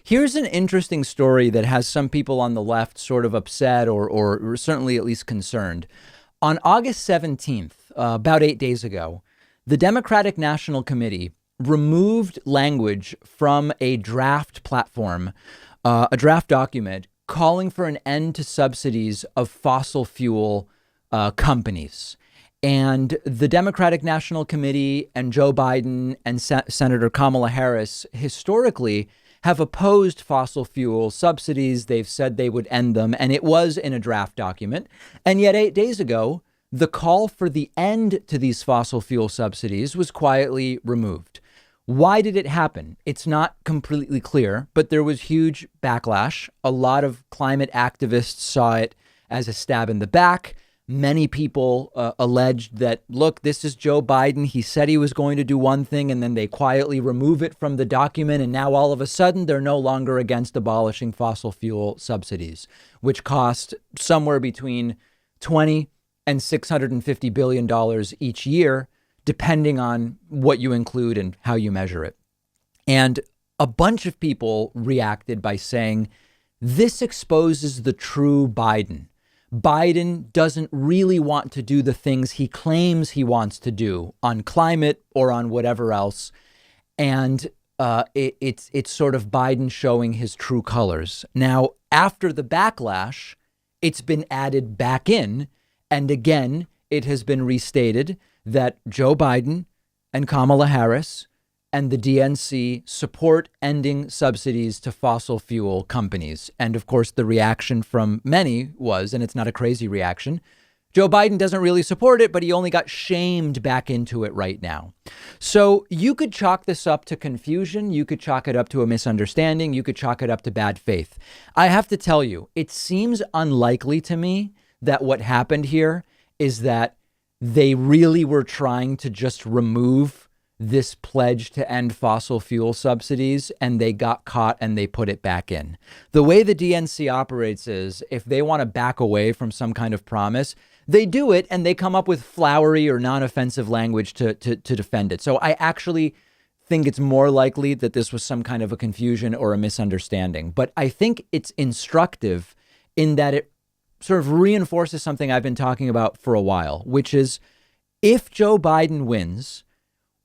Here's an interesting story that has some people on the left sort of upset or certainly at least concerned. On August 17th, about 8 days ago, the Democratic National Committee removed language from a draft platform, a draft document calling for an end to subsidies of fossil fuel companies. And the Democratic National Committee and Joe Biden and Senator Kamala Harris historically have opposed fossil fuel subsidies. They've said they would end them, and it was in a draft document. And yet, 8 days ago, the call for the end to these fossil fuel subsidies was quietly removed. Why did it happen? It's not completely clear, but there was huge backlash. A lot of climate activists saw it as a stab in the back. Many people alleged that, look, this is Joe Biden. He said he was going to do one thing, and then they quietly remove it from the document. And now all of a sudden, they're no longer against abolishing fossil fuel subsidies, which cost somewhere between 20 and $650 billion each year, depending on what you include and how you measure it. And a bunch of people reacted by saying, this exposes the true Biden. Biden doesn't really want to do the things he claims he wants to do on climate or on whatever else. And it's sort of Biden showing his true colors. Now, after the backlash, it's been added back in. And again, it has been restated that Joe Biden and Kamala Harris and the DNC support ending subsidies to fossil fuel companies. And of course, the reaction from many was, and it's not a crazy reaction, Joe Biden doesn't really support it, but he only got shamed back into it right now. So you could chalk this up to confusion. You could chalk it up to a misunderstanding. You could chalk it up to bad faith. I have to tell you, it seems unlikely to me that what happened here is that they really were trying to just remove this pledge to end fossil fuel subsidies, and they got caught and they put it back in. The way the DNC operates is if they want to back away from some kind of promise, they do it and they come up with flowery or non-offensive language to defend it. So I actually think it's more likely that this was some kind of a confusion or a misunderstanding. But I think it's instructive in that it sort of reinforces something I've been talking about for a while, which is if Joe Biden wins,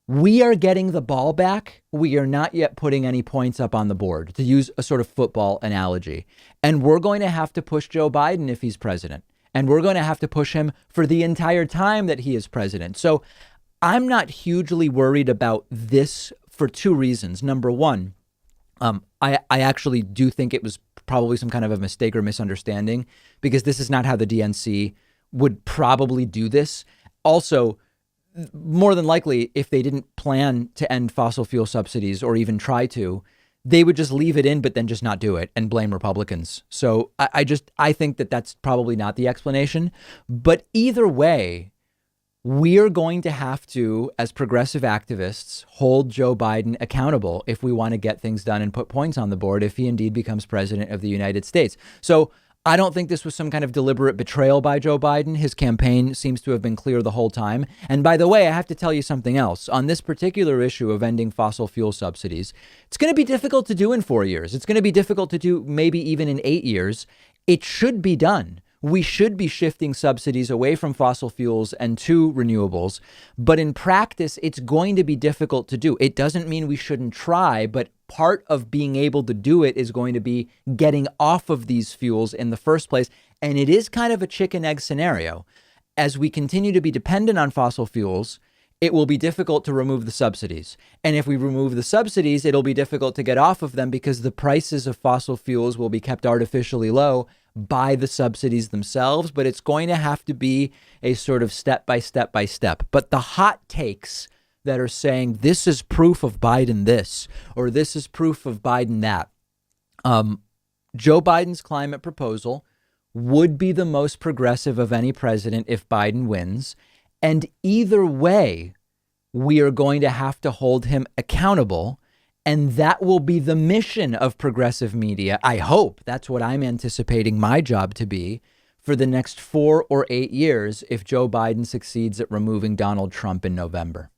we are getting the ball back. We are not yet putting any points up on the board, to use a sort of football analogy. And we're going to have to push Joe Biden if he's president. And we're going to have to push him for the entire time that he is president. So I'm not hugely worried about this for two reasons. Number one, I actually do think it was probably some kind of a mistake or misunderstanding, because this is not how the DNC would probably do this. Also, more than likely, if they didn't plan to end fossil fuel subsidies or even try to, they would just leave it in, but then just not do it and blame Republicans. So I think that that's probably not the explanation. But either way, we're going to have to, as progressive activists, hold Joe Biden accountable if we want to get things done and put points on the board if he indeed becomes president of the United States. So I don't think this was some kind of deliberate betrayal by Joe Biden. His campaign seems to have been clear the whole time. And by the way, I have to tell you something else. On this particular issue of ending fossil fuel subsidies, it's going to be difficult to do in 4 years. It's going to be difficult to do maybe even in 8 years. It should be done. We should be shifting subsidies away from fossil fuels and to renewables. But in practice, it's going to be difficult to do. It doesn't mean we shouldn't try, but part of being able to do it is going to be getting off of these fuels in the first place. And it is kind of a chicken egg scenario. As we continue to be dependent on fossil fuels, it will be difficult to remove the subsidies. And if we remove the subsidies, it'll be difficult to get off of them because the prices of fossil fuels will be kept artificially low by the subsidies themselves. But it's going to have to be a sort of step by step by step. But the hot takes that are saying this is proof of Biden this, or this is proof of Biden that. Joe Biden's climate proposal would be the most progressive of any president if Biden wins. And either way, we are going to have to hold him accountable. And that will be the mission of progressive media. I hope that's what I'm anticipating my job to be for the next 4 or 8 years if Joe Biden succeeds at removing Donald Trump in November.